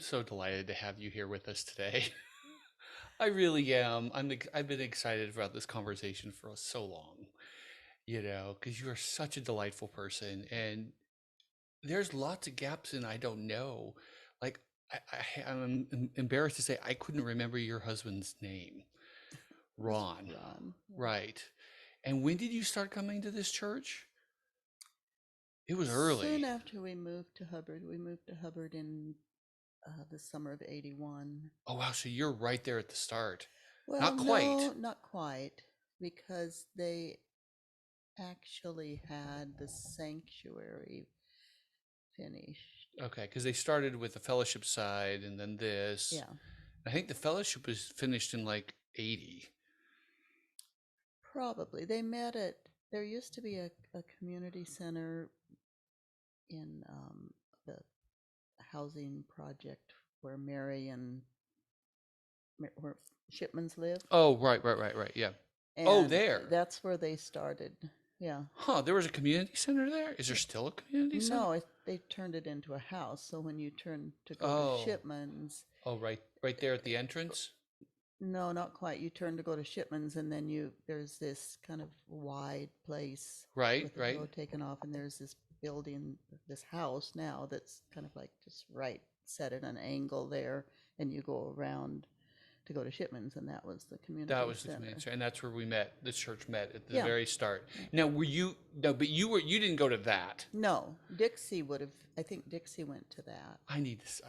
so delighted to have you here with us today. I really am. I've been excited about this conversation for so long, because you are such a delightful person, and there's lots of gaps in I don't know. Like I'm embarrassed to say I couldn't remember your husband's name, Was Ron. Ron. Yeah. Right. And when did you start coming to this church? It was Soon early. after we moved to Hubbard in the summer of '81. Oh wow, so you're right there at the start. Well, Not no, quite. not quite, because they actually had the sanctuary finished. Okay, because they started with the fellowship side and then this. Yeah, I think the fellowship was finished in like 80. probably. They met at, there used to be a community center in the housing project where Mary and where Shipmans live. Oh, right. Yeah. Oh, And there. that's where they started. Yeah. Huh, there was a community center there? Is there still a community center? No, they turned it into a house. So when you turn to go to Oh. Shipman's, Oh, right there at the entrance? no, not quite. You turn to go to Shipman's, and then there's this kind of wide place Right, with the right. road taken off, and there's this building, this house now that's kind of like just right set at an angle there, and you go around to go to Shipman's, and that was the That community was the community center. center, and that's where we met. The church met at the Yeah. very start. Yeah. Now, were you no, but you didn't go to that. No, Dixie would have. I think Dixie went to that. I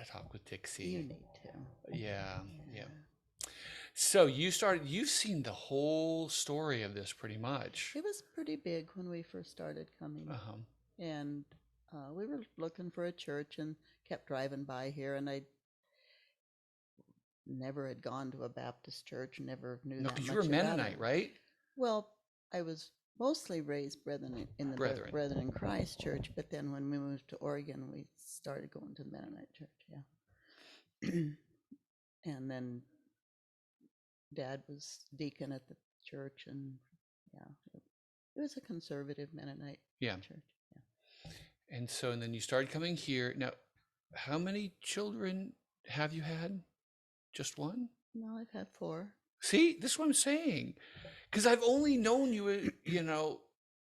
talk with You Dixie. need to. Yeah, yeah. Yeah. So you've seen the whole story of this pretty much. It was pretty big when we first started coming, Uh-huh. and we were looking for a church and kept driving by here, and I never had gone to a Baptist church, never knew No, that because you were much about it. Mennonite, right? Well, I was mostly raised in the Brethren. Brethren in Christ church, but then when we moved to Oregon, we started going to the Mennonite church. Yeah, and then Dad was deacon at the church, and yeah, it was a conservative Mennonite Yeah. church. Yeah. And then you started coming here. Now, how many children have you had? Just one? No, I've had four. See, this is what I'm saying. Because I've only known you,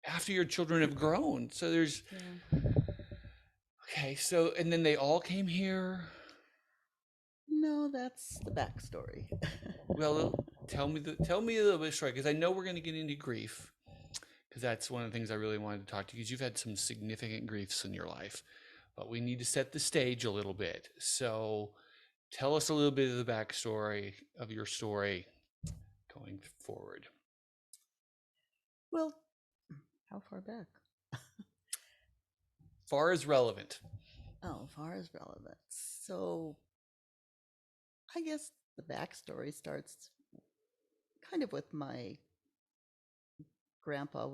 after your children have grown. So there's, Yeah. okay, so, and then they all came here. No, that's the backstory. Well, tell me a little bit of story, because I know we're going to get into grief, because that's one of the things I really wanted to talk to you, because you've had some significant griefs in your life, but we need to set the stage a little bit. So tell us a little bit of the backstory of your story going forward. Well, how far back? Far as relevant. Oh, far as relevant. So I guess the backstory starts kind of with my grandpa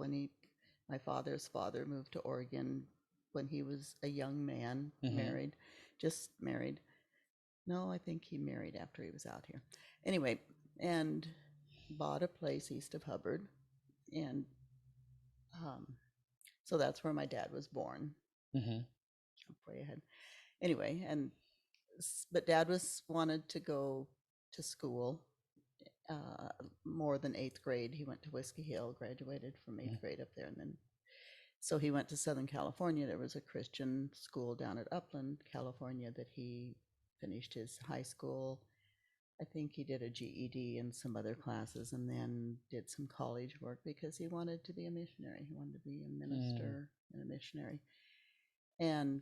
my father's father moved to Oregon when he was a young man, Mm-hmm. married, just married. No, I think he married after he was out here. Anyway, and bought a place east of Hubbard, and um, so that's where my dad was born. Mm-hmm. Jump way ahead. Anyway, but Dad was wanted to go to school uh, more than eighth grade. He went to Whiskey Hill, graduated from eighth grade up there, and then so he went to Southern California. There was a Christian school down at Upland, California, that he finished his high school. I think he did a GED and some other classes, and then did some college work because he wanted to be a missionary. He wanted to be a Mm. minister and a missionary, and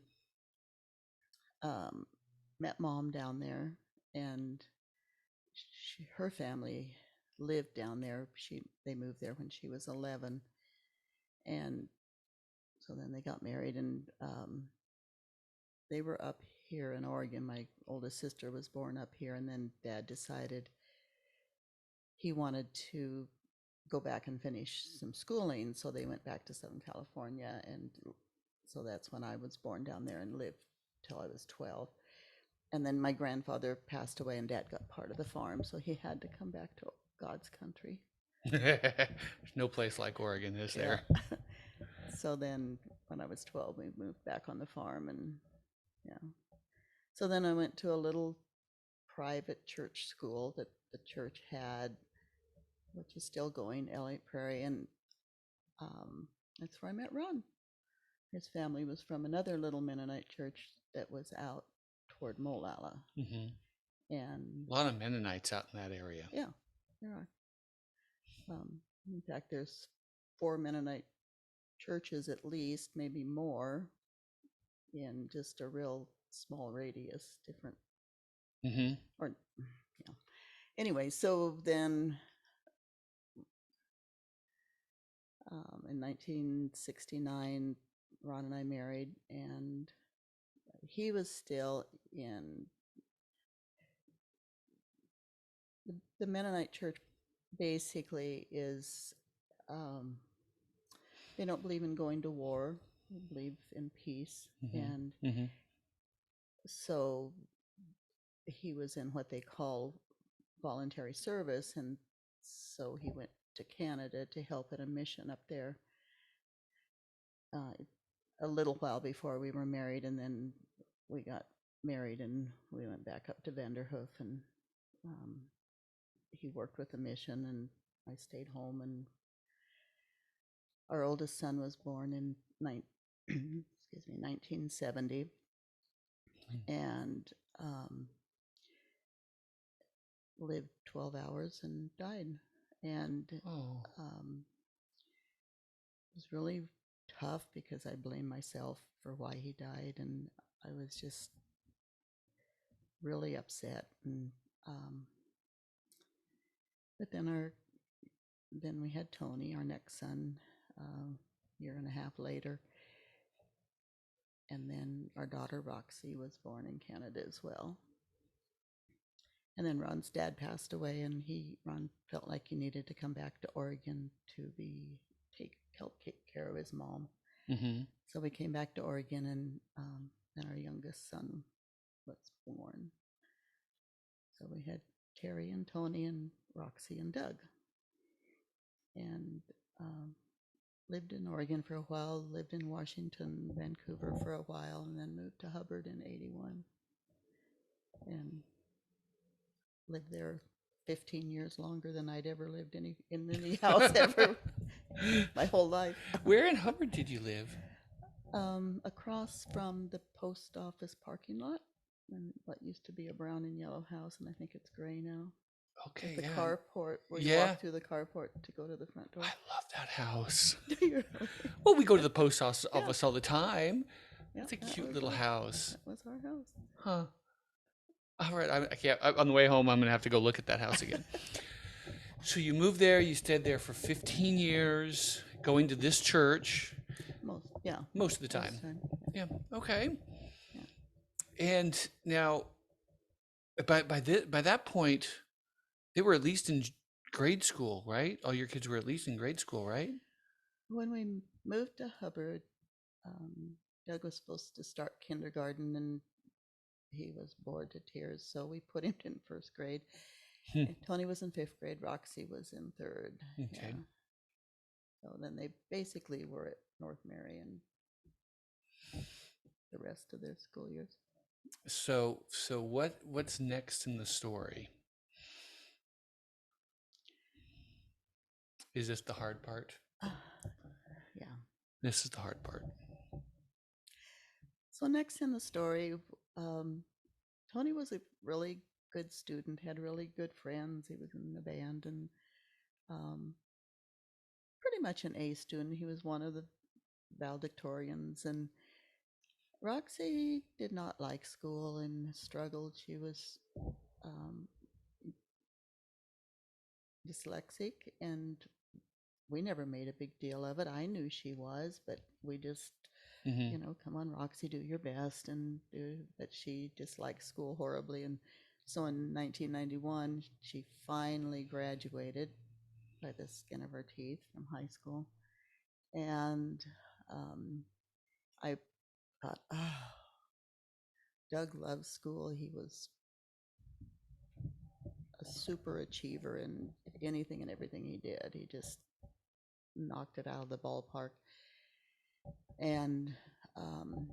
um, met Mom down there, and her family lived down there. They moved there when she was 11, and so then they got married, and they were up here in Oregon. My oldest sister was born up here, and then Dad decided he wanted to go back and finish some schooling, so they went back to Southern California, and so that's when I was born down there and lived till I was 12. And then my grandfather passed away, and Dad got part of the farm, so he had to come back to God's country. There's no place like Oregon, is Yeah. there? So then when I was 12, we moved back on the farm, and yeah. So then I went to a little private church school that the church had, which is still going, Elliott Prairie, and that's where I met Ron. His family was from another little Mennonite church that was out toward Molalla. Hmm. And A lot of Mennonites out in that area. yeah, there are. In fact, there's 4 Mennonite churches at least, maybe more, in just a real small radius, different, Hmm. or, yeah. Anyway, so then in 1969, Ron and I married, and he was still in the Mennonite church. Basically, is um, they don't believe in going to war; they believe in peace, Hmm. and Hmm. so he was in what they call voluntary service, and so he went to Canada to help at a mission up there uh, a little while before we were married, and then we got married and we went back up to Vanderhoof, and um, he worked with the mission, and I stayed home. And our oldest son was born in excuse me 1970, and lived 12 hours and died, and Oh. um, it was really tough because I blame myself for why he died, and I was just really upset. And um, but then we had Tony, our next son, year and a half later, and then our daughter Roxy was born in Canada as well. And then Ron's dad passed away, and Ron felt like he needed to come back to Oregon to help take care of his mom. Hmm. So we came back to Oregon, and then our youngest son was born. So we had Terry and Tony and Roxy and Doug, and um, lived in Oregon for a while, lived in Washington, Vancouver for a while, and then moved to Hubbard in '81, and lived there 15 years longer than I'd ever lived in any house ever my whole life. Where in Hubbard did you live? Across from the post office parking lot, and what used to be a brown and yellow house, and I think it's gray now. With Okay, the yeah. carport, where you Yeah. walk through the carport to go to the front I door. love that house. Do you really? Well, we go to the post Yeah, office all the time. yeah, That's a that cute was little our house. that was our house. Huh. All right. I can't. On the way home, I'm going to have to go look at that house again. So you moved there, you stayed there for 15 years, going to this church Yeah, most of the most time. time. Yeah. Okay. Yeah. And now, by that point, they were at least in grade school, right? All your kids were at least in grade school, right? When we moved to Hubbard, um, Doug was supposed to start kindergarten, and he was bored to tears, so we put him in first grade. Hmm. And Tony was in fifth grade. Roxy was in third. Okay. Yeah. So then they basically were at North Marion the rest of their school years. So what's next in the story? Is this the hard part? Yeah. This is the hard part. So next in the story, um, Tony was a really good student, had really good friends. He was in the band, and um, pretty much an A student. He was one of the valedictorians. And Roxy did not like school and struggled. She was um, dyslexic, and we never made a big deal of it. I knew she was, but we just, Hmm. come on, Roxy, do your best, and do. But she disliked school horribly, and so in 1991, she finally graduated by the skin of her teeth from high school, and um, I thought, oh, Doug loves school. He was a super achiever in anything and everything he did. He just knocked it out of the ballpark. And um,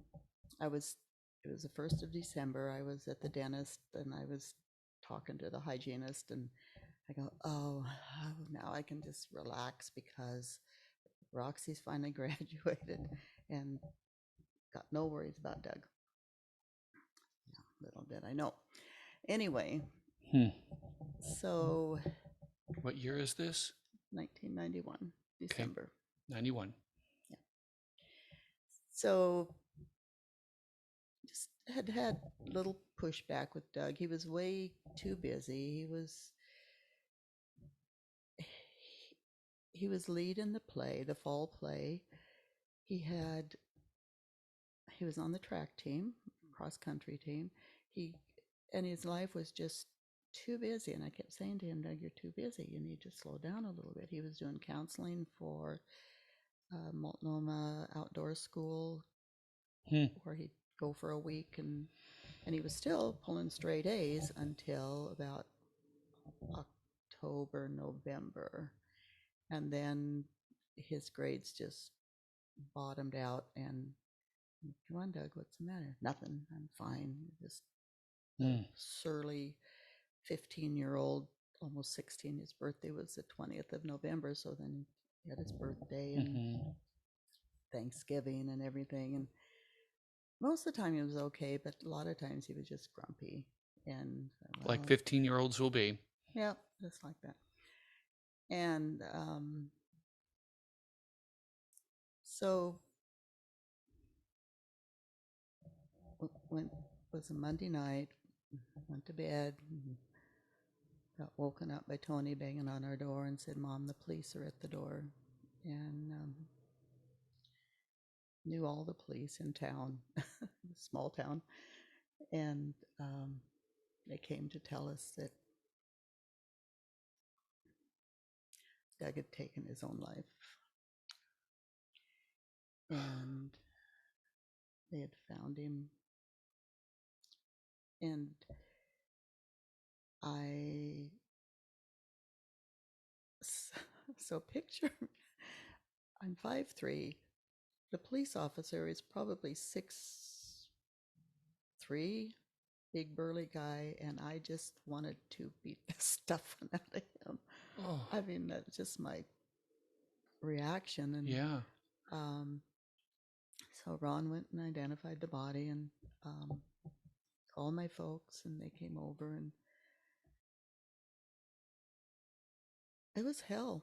I was it was the 1st of December. I was at the dentist and I was talking to the hygienist, and I go, oh, now I can just relax because Roxy's finally graduated and got no worries about Doug. Yeah, little did I know. Anyway, Hmm. so What year is this? 1991, Okay, December. 91. Yeah. So just had little pushback with Doug. He was way too busy. He was lead in the play, the fall play. He had he was on the track team, cross country team. He and his life was just too busy. And I kept saying to him, Doug, you're too busy. You need to slow down a little bit. He was doing counseling for Multnomah Outdoor School, Hmm. where he'd go for a week, and he was still pulling straight A's until about October, November. And then his grades just bottomed out. And come on, Doug, what's the matter? Nothing. I'm fine. Just a Hmm. surly 15-year-old, almost 16. His birthday was the 20th of November. So then he had his birthday and Mm-hmm. Thanksgiving and everything. And most of the time he was okay, but a lot of times he was just grumpy. And, Like well, 15-year-olds will be. yeah, just like that. And so went was a Monday night, went to bed, got woken up by Tony banging on our door and said, Mom, the police are at the door. And knew all the police in town, small town. And they came to tell us that Doug had taken his own life. And they had found him. And I, so picture, I'm 5'3". The police officer is probably 6'3", big burly guy, and I just wanted to beat the stuff out of him. Oh, I mean, that's just my reaction. And yeah. so Ron went and identified the body and called my folks, and they came over, and it was hell.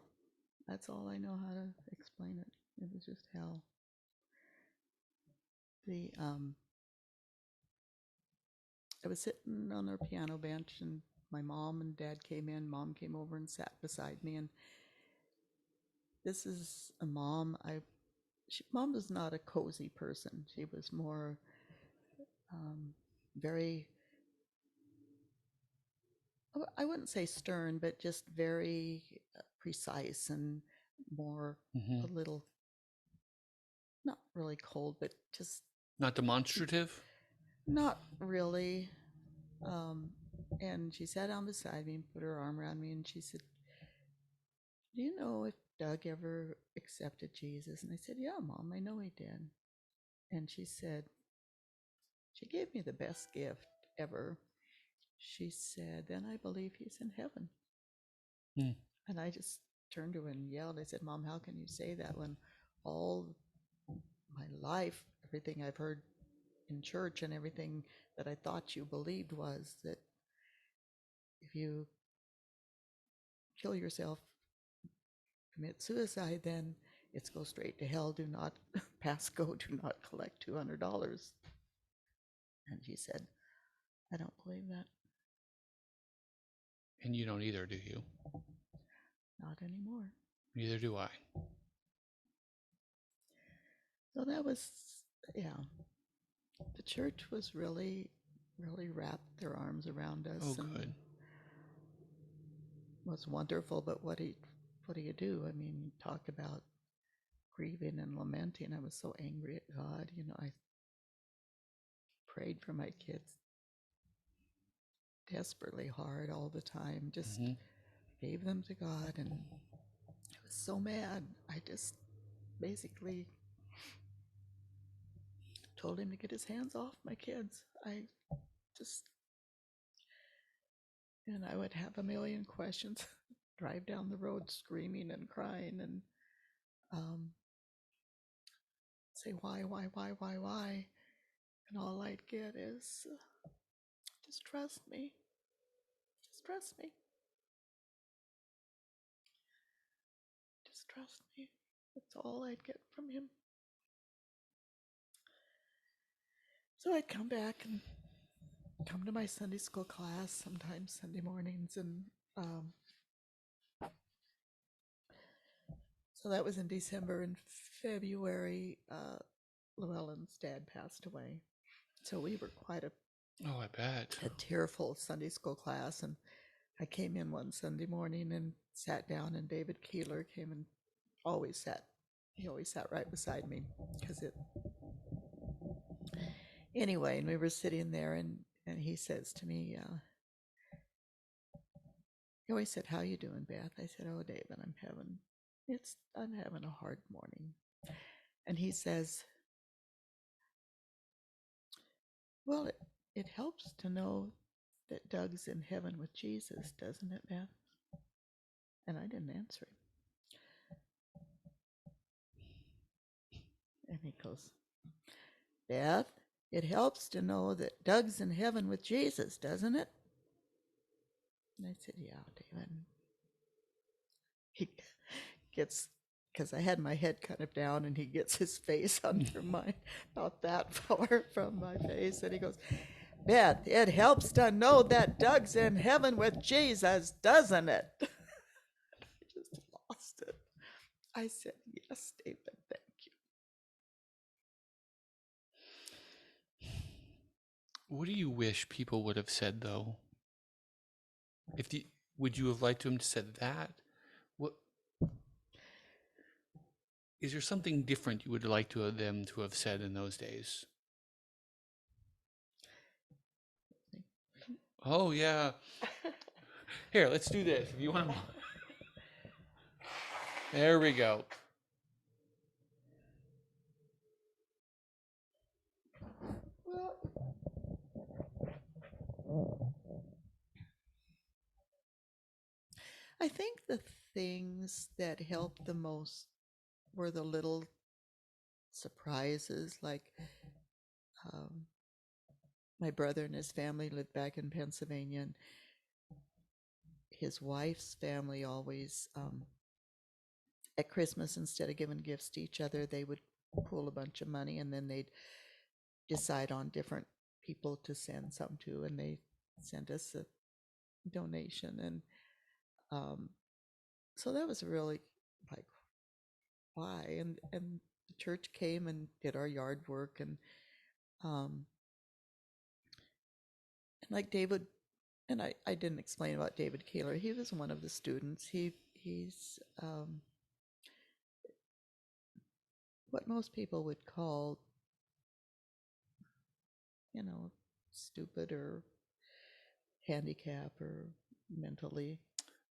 That's all I know how to explain it. It was just hell. The I was sitting on our piano bench, and my mom and dad came in. Mom came over and sat beside me, and this is a mom. Mom was not a cozy person. She was more very, I wouldn't say stern, but just very precise and more Mm-hmm. a little, not really cold, but just Not demonstrative? not really. Um, and she sat down beside me and put her arm around me, and she said, do you know if Doug ever accepted Jesus? And I said, yeah, Mom, I know he did. And she said, she gave me the best gift ever. She said, then I believe he's in heaven. Hmm. And I just turned to her and yelled. I said, Mom, how can you say that when all my life, everything I've heard in church and everything that I thought you believed was that if you kill yourself, commit suicide, then it's go straight to hell. Do not pass go. Do not collect $200. And she said, I don't believe that. And you don't either, do you? Not anymore. Neither do I. So that was, yeah. The church was really, really wrapped their arms around Oh, us and good. was wonderful. But what do you do? I mean, you talk about grieving and lamenting. I was so angry at God. I prayed for my kids desperately hard all the time. Just Mm-hmm. gave them to God, and I was so mad. I just basically told him to get his hands off my kids. I just, and I would have a million questions, drive down the road screaming and crying and um, say, why? And all I'd get is, just trust me. Just trust me. Just trust me. That's all I'd get from him. So I'd come back and come to my Sunday school class, sometimes Sunday mornings, and um, so that was in December. In February, Llewellyn's dad passed away. So we were quite Oh, I bet. a tearful Sunday school class. And I came in one Sunday morning and sat down, and David Keeler came and always sat. He always sat right beside me because it. Anyway, and we were sitting there, and he says to me, he always said, "How you doing, Beth?" I said, "Oh, David, I'm having a hard morning." And he says, "Well, it helps to know that Doug's in heaven with Jesus, doesn't it, Beth?" And I didn't answer him. And he goes, "Beth, it helps to know that Doug's in heaven with Jesus, doesn't it?" And I said, "Yeah, David." He gets, because I had my head kind of down, and he gets his face under mine, not that far from my face, and he goes, "Beth, it helps to know that Doug's in heaven with Jesus, doesn't it?" I just lost it. I said, "Yes, David, thank you." What do you wish people would have said, though? If the, would you have liked them to said that? What is there something different you would like to have them to have said in those days? Oh yeah. Here, let's do this. If you want to. There we go. I think the things that helped the most were the little surprises, like um, my brother and his family lived back in Pennsylvania, and his wife's family always, at Christmas, instead of giving gifts to each other, they would pool a bunch of money, and then they'd decide on different people to send some to, and they sent us a donation. And um, so that was really like, why? And the church came and did our yard work, um, and like David, and I didn't explain about David Keeler. He was one of the students. He's what most people would call, you know, stupid or handicap or mentally.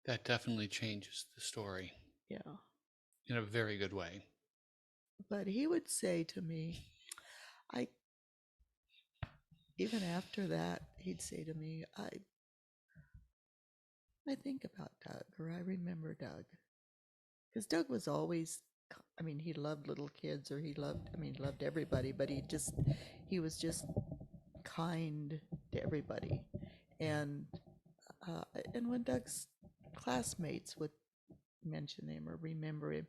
That definitely changes the story Yeah. in a very good way. But he would say to me, I, even after that, he'd say to me, I think about Doug, or I remember Doug. Because Doug was always, I mean, he loved little kids, or he loved everybody, but he was just kind to everybody. And, uh, and when Doug's classmates would mention him or remember him,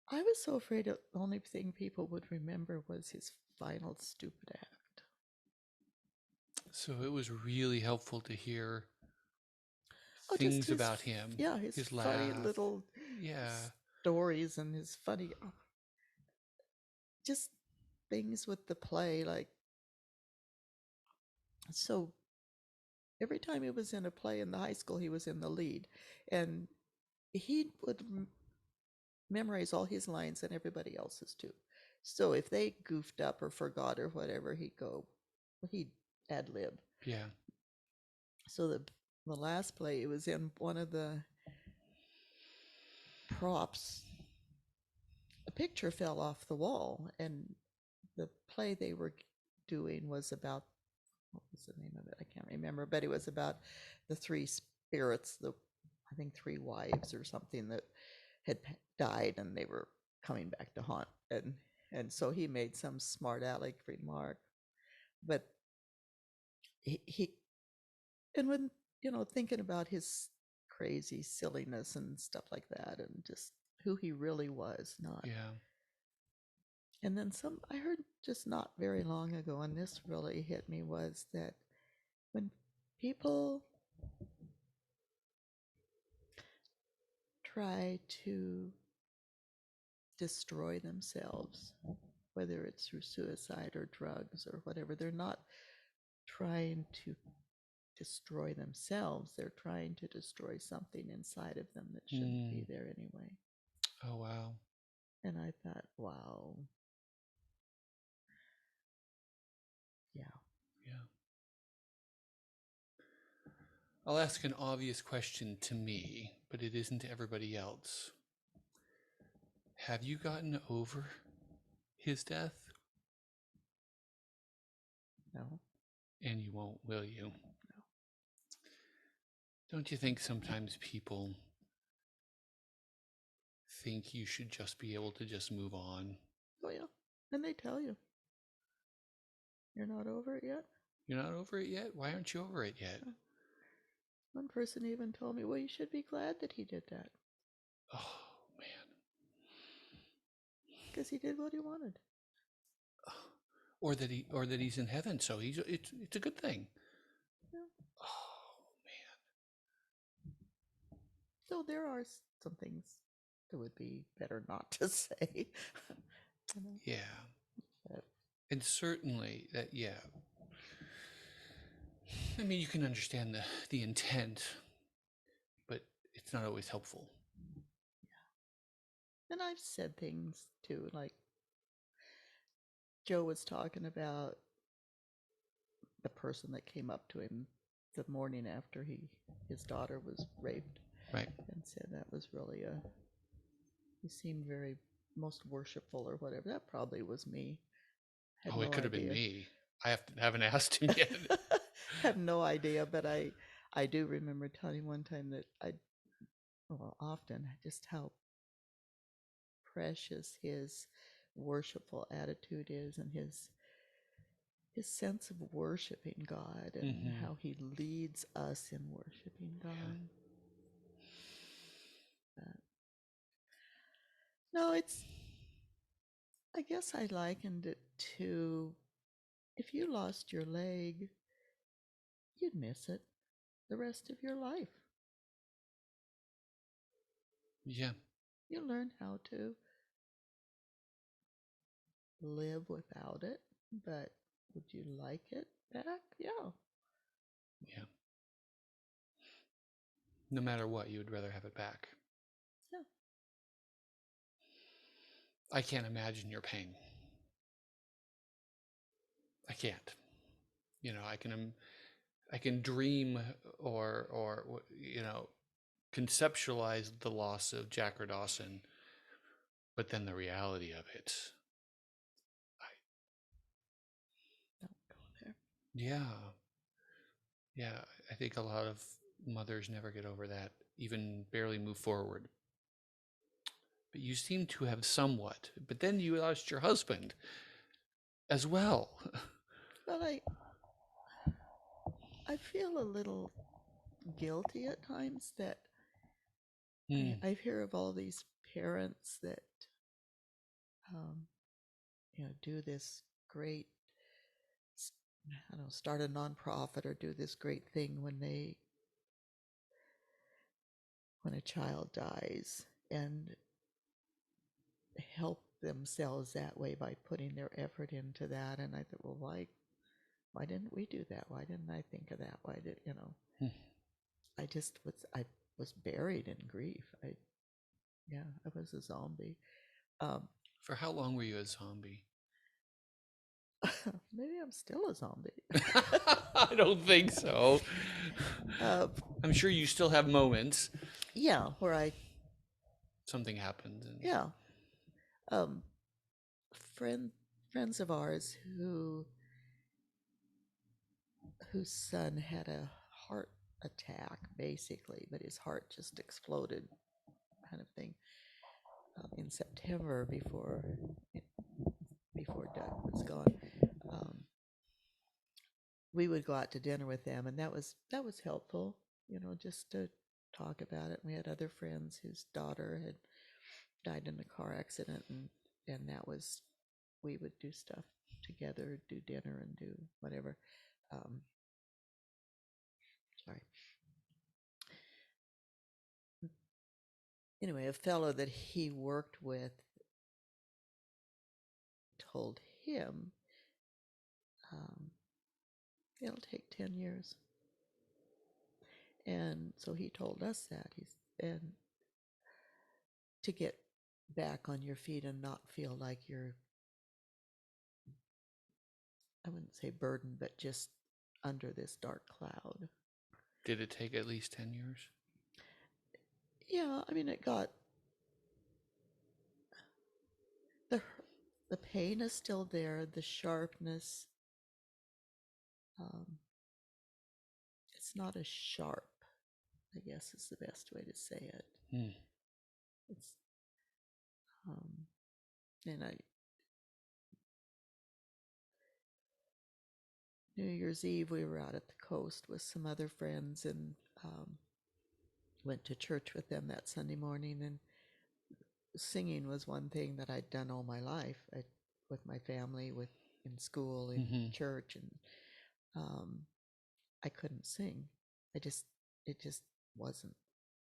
I was so afraid that the only thing people would remember was his final stupid act. So it was really helpful to hear Oh, just things about him, his his funny laugh. little Yeah. stories and his funny, just things with the play. Like, so every time he was in a play in the high school, he was in the lead. And he would memorize all his lines and everybody else's too. So if they goofed up or forgot or whatever, he'd ad lib. Yeah. So the last play, it was in one of the props. A picture fell off the wall, and the play they were doing was about, what was the name of it? I can't remember, but it was about the three spirits, the I think three wives or something that had died, and they were coming back to haunt. And so he made some smart aleck remark, but he and when thinking about his crazy silliness and stuff like that, and just who he really was, not. Yeah. And then some I heard just not very long ago, and this really hit me, was that when people try to destroy themselves, whether it's through suicide or drugs or whatever, they're not trying to destroy themselves. They're trying to destroy something inside of them that shouldn't be Mm. there anyway. Oh, wow. And I thought, wow, yeah. Yeah. I'll ask an obvious question to me, but it isn't to everybody else. Have you gotten over his death? No, And you won't, will you? no. Don't you think sometimes people think you should just be able to just move on? Oh, yeah. And they tell you, you're not over it yet. You're not over it yet? Why aren't you over it yet? One person even told me, well, you should be glad that he did that Oh, man. because he did what he wanted. Or that he's in heaven, so it's a good thing. Yeah. Oh, man. So there are some things that would be better not to say. Yeah. But And certainly that, yeah. I mean, you can understand the intent, but it's not always helpful. and I've said things too, like Joe was talking about the person that came up to him the morning after his daughter was raped, Right. and said that was really he seemed very most worshipful or whatever. That probably was me. Had Oh, it no could have been idea. me. Haven't asked him yet. Have no idea, but I do remember telling him one time that often just how precious his worshipful attitude is, and his sense of worshiping God, and Mm-hmm. how he leads us in worshiping Yeah. God. But no, I guess I likened it to, if you lost your leg, you'd miss it the rest of your life. Yeah. You learn how to live without it, but would you like it back? Yeah. Yeah. No matter what, you would rather have it back. Yeah. I can't imagine your pain. I can't. I can dream or conceptualize the loss of Jack or Dawson, but then the reality of it. I, Don't go there. yeah. Yeah, I think a lot of mothers never get over that, even barely move forward. But you seem to have somewhat. But then you lost your husband as well. Well, I feel a little guilty at times that Hmm. I hear of all these parents that um, do this great, I don't know, start a nonprofit or do this great thing when a child dies, and help themselves that way by putting their effort into that. And I thought, well, why didn't we do that? Why didn't I think of that? Why did Hmm. I was buried in grief. Yeah, I was a zombie. Um, For how long were you a zombie? maybe I'm still a zombie. I don't think so. uh, I'm sure you still have moments. yeah, where Something happened and yeah, um, friend. friends of ours whose son had a heart attack, basically, but his heart just exploded, kind of thing, in September before Doug was gone. Um, we would go out to dinner with them, and that was helpful, just to talk about it. We had other friends whose daughter had died in a car accident, and that was we would do stuff together, do dinner and do whatever. Um, sorry. Anyway, a fellow that he worked with told him, um, it'll take 10 years. And so he told us that. And to get back on your feet and not feel like you're, I wouldn't say burdened, but just under this dark cloud. Did it take at least 10 years? Yeah, I mean, it got, the, the pain is still there, the sharpness, um, it's not as sharp, I guess is the best way to say it. Hmm. It's, um, and New Year's Eve, we were out at the coast with some other friends and went to church with them that Sunday morning. And singing was one thing that I'd done all my life, with my family, with in school, in Mm-hmm. church, and um, I couldn't sing. It just wasn't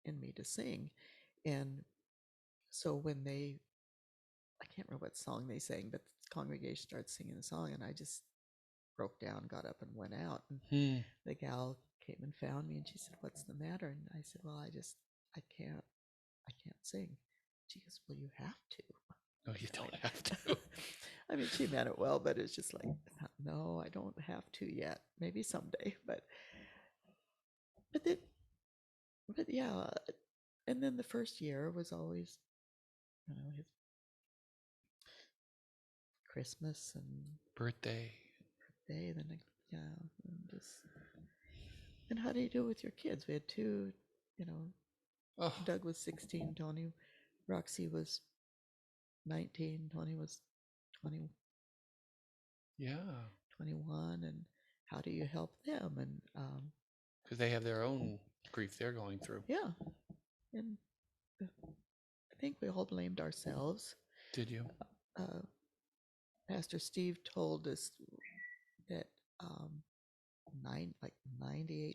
in me to sing. And so when I can't remember what song they sang, but the congregation started singing the song, and I just broke down, got up, and went out. And Hmm. the gal came and found me, and she said, "What's the matter?" And I said, "Well, I can't sing." She goes, "Well, you have to." No, you I don't mean, have to. I mean, she meant it well, but it's just like, no, I don't have to yet. Maybe someday, but then, but yeah. And then the first year was always, his Christmas and Birthday. birthday. Then, yeah, and just. And how do you do it with your kids? We had two, you know, Oh, Doug was 16, Roxy was 19, Tony was 20, yeah. 21. And how do you help them? And Because they have their own grief they're going through. yeah, and I think we all blamed ourselves. Did you? Uh, Pastor Steve told us that um, 98%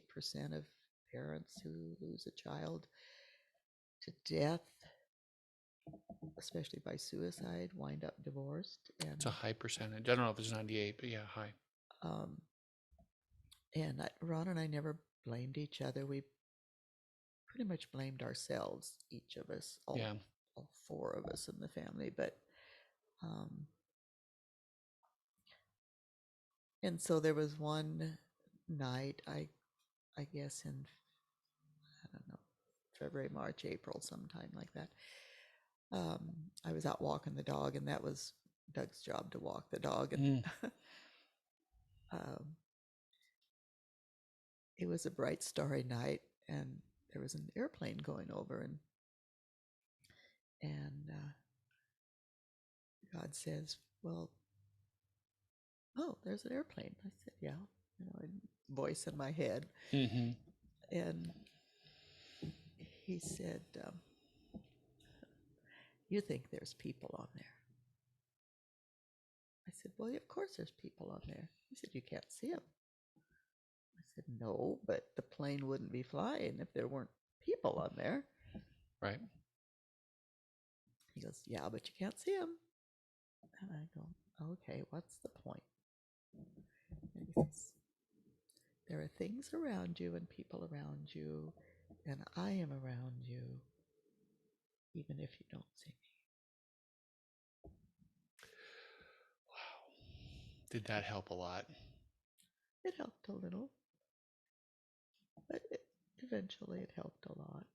of parents who lose a child to death, especially by suicide, wind up divorced. It's a high percentage. I don't know if it's 98, but yeah, high. Um, Ron and I never blamed each other. We pretty much blamed ourselves, each of us, Yeah. all four of us in the family. But um, and so there was one night, I guess in, I don't know, February, March, April, sometime like that. I was out walking the dog, and that was Doug's job to walk the dog. And Mm. um, it was a bright, starry night, and there was an airplane going over, and God says, "Well, oh, there's an airplane." I said, "Yeah," a voice in my head, Mm-hmm. and he said, "You think there's people on there?" I said, "Well, of course there's people on there." He said, "You can't see them." I said, "No, but the plane wouldn't be flying if there weren't people on there." Right. He goes, "Yeah, but you can't see them." And I go, "Okay, what's the point?" And he says, "There are things around you and people around you, and I am around you, even if you don't see me." Wow. Did that help a lot? It helped a little, but eventually it helped a lot.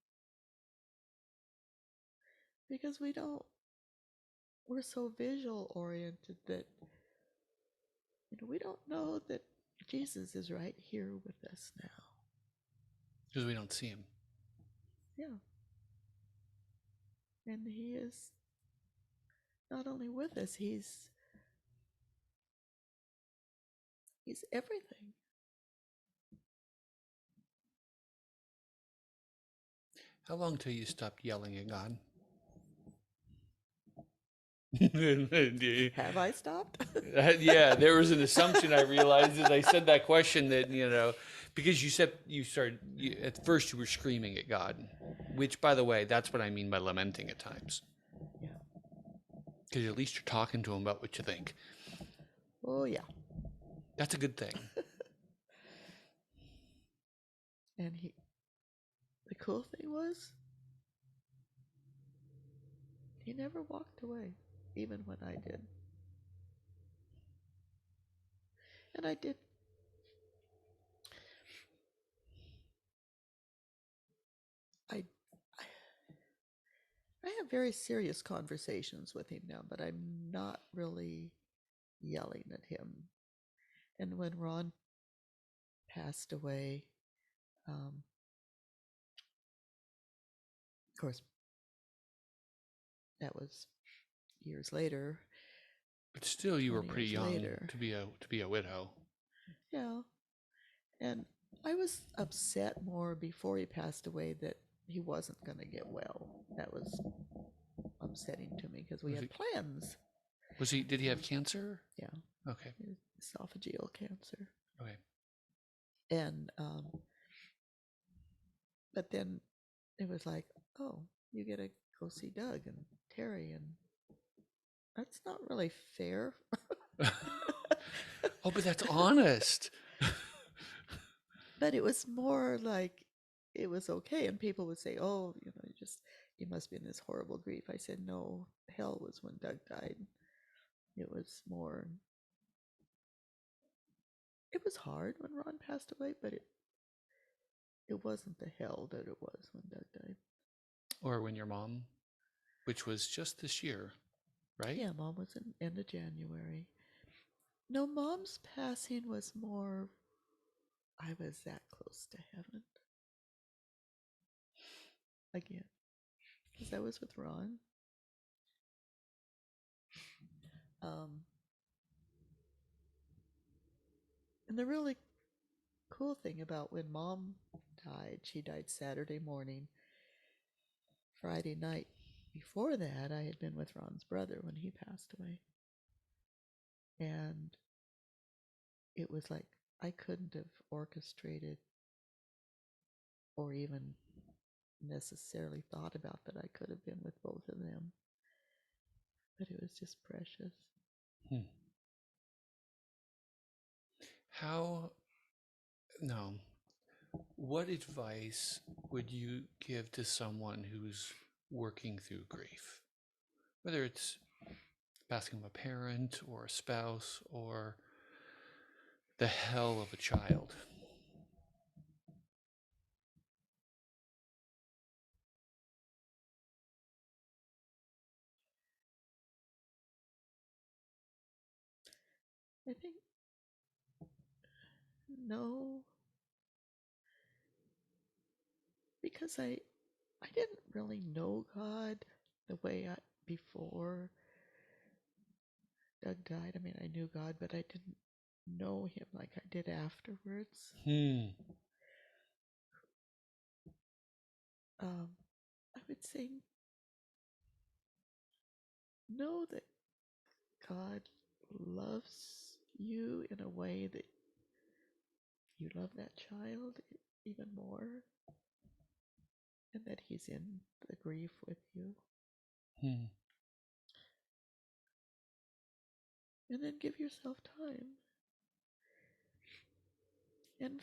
Because we're so visual oriented that We don't know that Jesus is right here with us now. Because we don't see him. Yeah. And he is not only with us, he's everything. How long till you stopped yelling at God? Have I stopped? Yeah, there was an assumption I realized as I said that question that, because you said at first you were screaming at God, which, by the way, that's what I mean by lamenting at times. Yeah. Because at least you're talking to him about what you think. Oh, yeah. That's a good thing. And the cool thing was, he never walked away, even when I did. And I did. I, I have very serious conversations with him now, but I'm not really yelling at him. And when Ron passed away, of course, that was years later, But still, you were 20 pretty years young later. to be a widow. Yeah. And I was upset more before he passed away that he wasn't going to get well. That was upsetting to me because we Was had he? plans. Was he? Did he have cancer? Yeah. Okay. Esophageal cancer. Okay. And, but then it was like, oh, you get to go see Doug and Terry, and that's not really fair. Oh, but that's honest. But it was more like it was okay, and people would say, "Oh, you must be in this horrible grief." I said, "No, hell was when Doug died. It was more. It was hard when Ron passed away, but it wasn't the hell that it was when Doug died." Or when your mom, which was just this year, right? Yeah, Mom was in end of January. No, Mom's passing was more. I was that close to heaven again because I was with Ron. Um, and the really cool thing about when Mom died, she died Saturday morning. Friday night before that, I had been with Ron's brother when he passed away. And it was like I couldn't have orchestrated or even necessarily thought about that I could have been with both of them. But it was just precious. Hmm. How, no, what advice would you give to someone who's working through grief? Whether it's passing of a parent or a spouse or the hell of a child. I think no, because I didn't really know God the way I before Doug died. I mean, I knew God, but I didn't know him like I did afterwards. Hmm. I would say know that God loves you in a way that you love that child even more, and that He's in the grief with you. Hmm. And then give yourself time and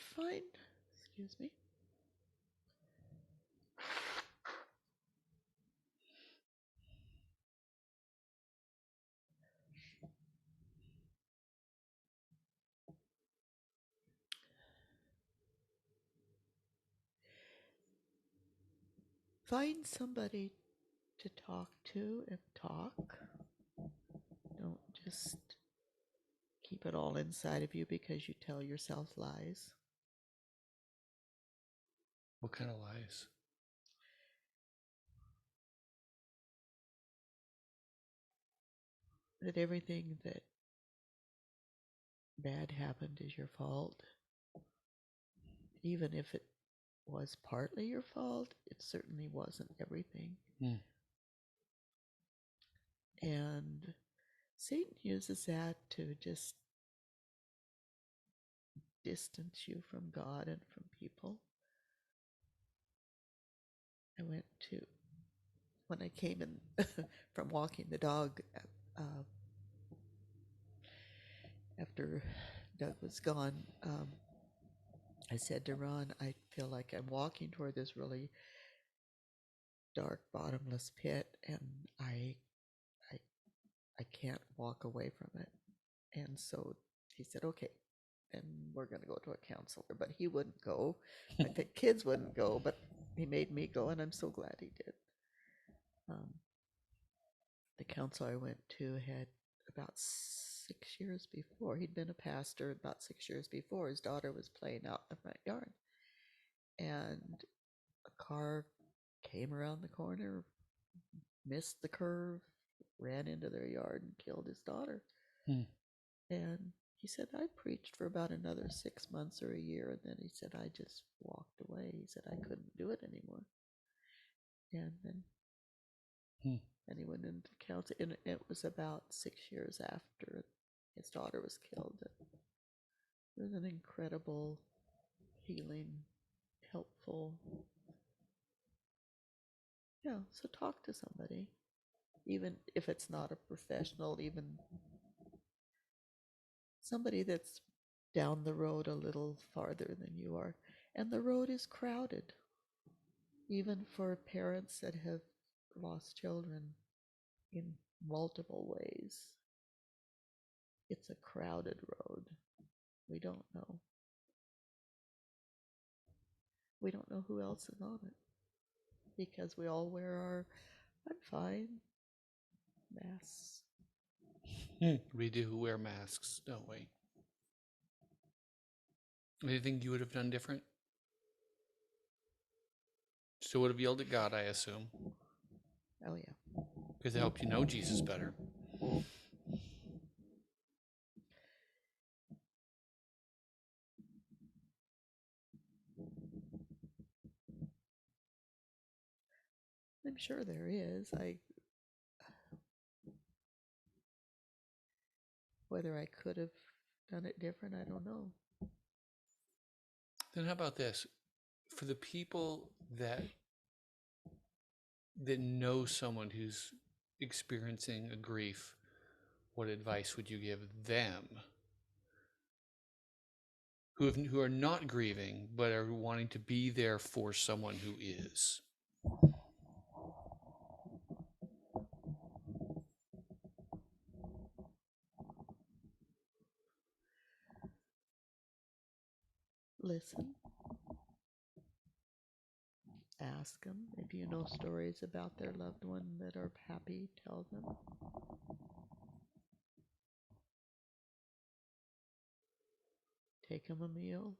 excuse me, find somebody to talk to and talk. Don't just keep it all inside of you because you tell yourself lies. What kind of lies? That everything that bad happened is your fault. Even if it was partly your fault, it certainly wasn't everything. Hmm. And Satan uses that to just distance you from God and from people. I went to, when I came in from walking the dog uh, after Doug was gone, I said to Ron, I feel like I'm walking toward this really dark, bottomless pit, and I, I can't walk away from it. And so he said, okay, then we're going to go to a counselor. But he wouldn't go. I think kids wouldn't go, but he made me go, and I'm so glad he did. Um, the counselor I went to had about 6 years before, he'd been a pastor about 6 years before. His daughter was playing out in the front yard, and a car came around the corner, missed the curve, ran into their yard, and killed his daughter. Hmm. And he said, I preached for about another 6 months or a year. And then he said, I just walked away. He said, I couldn't do it anymore. And then Hmm. and he went into counseling. And it was about 6 years after his daughter was killed. It was an incredible, healing, helpful. Yeah, so talk to somebody. Even if it's not a professional, even somebody that's down the road a little farther than you are. And the road is crowded, even for parents that have lost children in multiple ways. It's a crowded road. We don't know. We don't know who else is on it because we all wear our I'm fine masks. We do wear masks, don't we? Anything you would have done different? Still would have yelled at God, I assume, Oh, yeah. because it helped you know Jesus better. I'm sure there is. Whether I could have done it different, I don't know. Then how about this? For the people that know someone who's experiencing a grief, what advice would you give them who are not grieving but are wanting to be there for someone who is? Listen, ask them. If you know stories about their loved one that are happy, tell them. Take them a meal,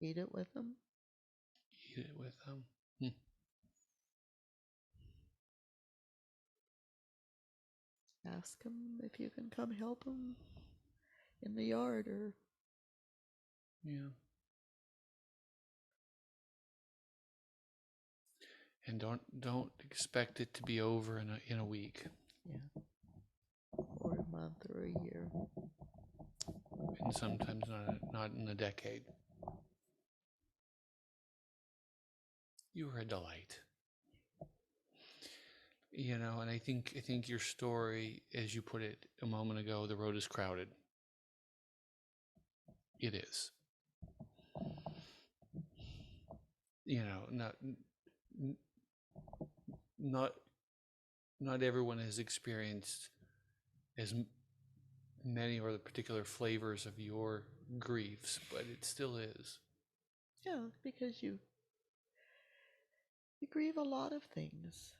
eat it with them. Eat it with them. Hmm. Ask them if you can come help them in the yard or Yeah. And don't expect it to be over in a week, yeah, or a month or a year. and sometimes not in a decade. You were a delight. And I think your story, as you put it a moment ago, the road is crowded. It is. Not not not everyone has experienced as many or the particular flavors of your griefs, but it still is. Yeah, because you grieve a lot of things.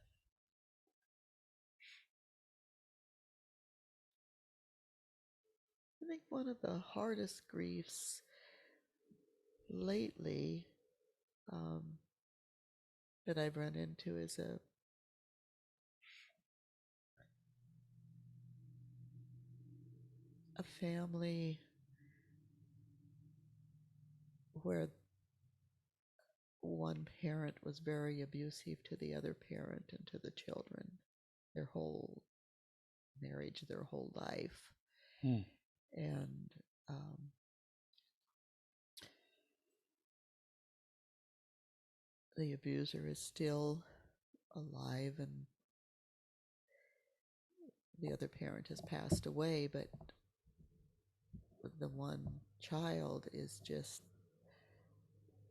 I think one of the hardest griefs lately um, that I've run into is a family where one parent was very abusive to the other parent and to the children their whole marriage, their whole life. Hmm. And um, the abuser is still alive, and the other parent has passed away, but the one child is just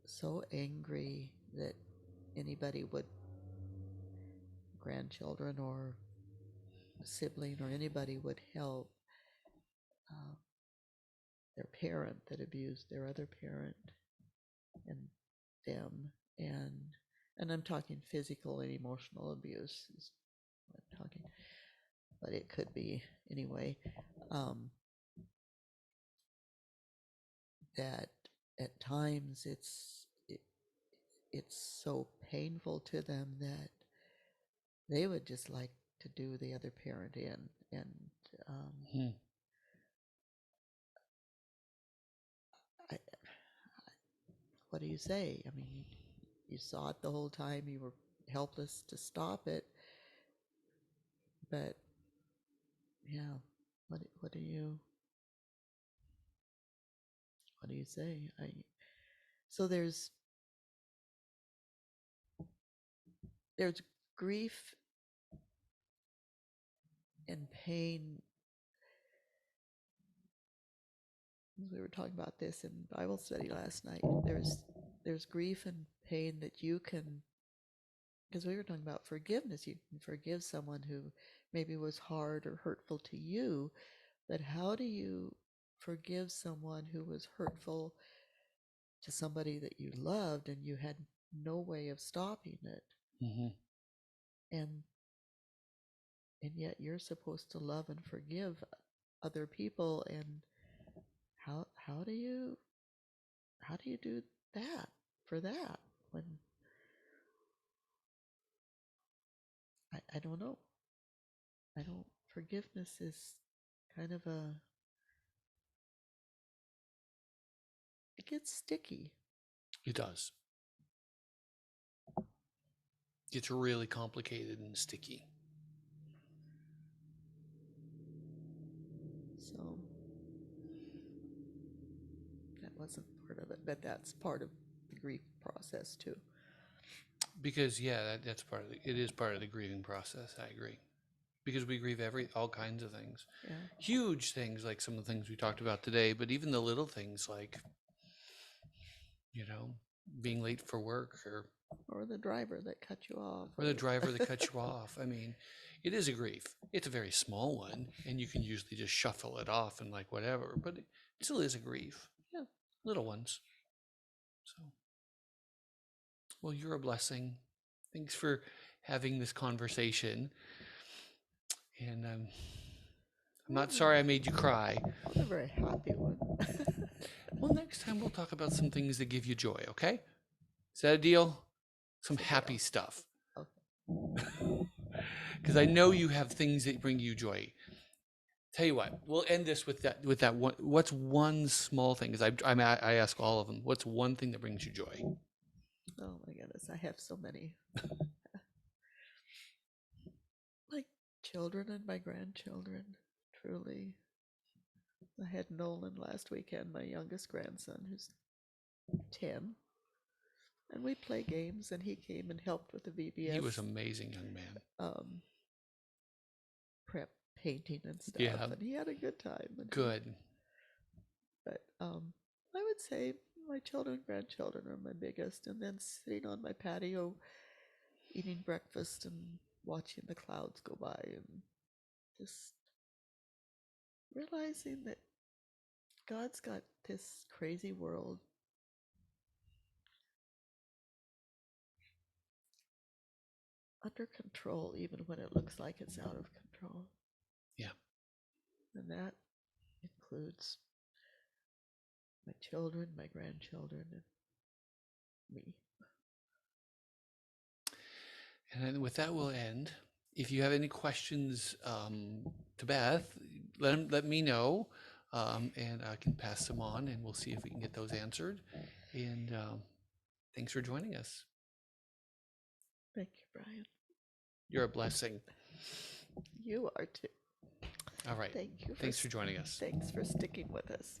so angry that anybody would, grandchildren or a sibling or anybody, would help uh, their parent that abused their other parent and them. And I'm talking physical and emotional abuse is what I'm talking, but it could be anyway. Um, that at times it's so painful to them that they would just like to do the other parent in. And um, Hmm. I, what do you say? I mean, you saw it the whole time. You were helpless to stop it. But yeah, what do you say? So there's grief and pain. We were talking about this in Bible study last night. There's grief and pain that you can, because we were talking about forgiveness. You can forgive someone who maybe was hard or hurtful to you, but how do you forgive someone who was hurtful to somebody that you loved and you had no way of stopping it? Hmm. And yet you're supposed to love and forgive other people, and how do you do that for that when I don't know. I don't Forgiveness is kind of it gets sticky. It does. It's really complicated and sticky. So that wasn't part of it, but that's part of the grief process too. Because yeah, that's part of it is part of the grieving process. I agree. Because we grieve all kinds of things. Yeah. Huge things like some of the things we talked about today, but even the little things like, you know, being late for work Or the driver that cut you off, or the or driver that cuts you off. I mean, it is a grief. It's a very small one, and you can usually just shuffle it off and like whatever, but it still is a grief. yeah. Little ones. So, well, you're a blessing. Thanks for having this conversation. And I'm not sorry I made you cry. I was a very happy one. Well, next time we'll talk about some things that give you joy, okay? Is that a deal? Some It's a happy deal. stuff. Okay. Because I know you have things that bring you joy. Tell you what, we'll end this with that one. What's one small thing? Because I ask all of them. What's one thing that brings you joy? Oh my goodness, I have so many. Like children and my grandchildren, truly. I had Nolan last weekend, my youngest grandson, who's 10, and we play games, and he came and helped with the He was VBS amazing, young man. prep painting and stuff, Yeah, and he had a good time. good. But I would say my children, grandchildren are my biggest, and then sitting on my patio, eating breakfast and watching the clouds go by, and just realizing that God's got this crazy world under control, even when it looks like it's out of control. Yeah. And that includes includes my children, my grandchildren, and me. And then with that, we'll end. If you have any questions to Beth, let me know, and I can pass them on, and we'll see if we can get those answered. And thanks for joining us. Thank you, Brian. You're a blessing. You are too. All right. Thank you. Thanks for joining us. Thanks for sticking with us.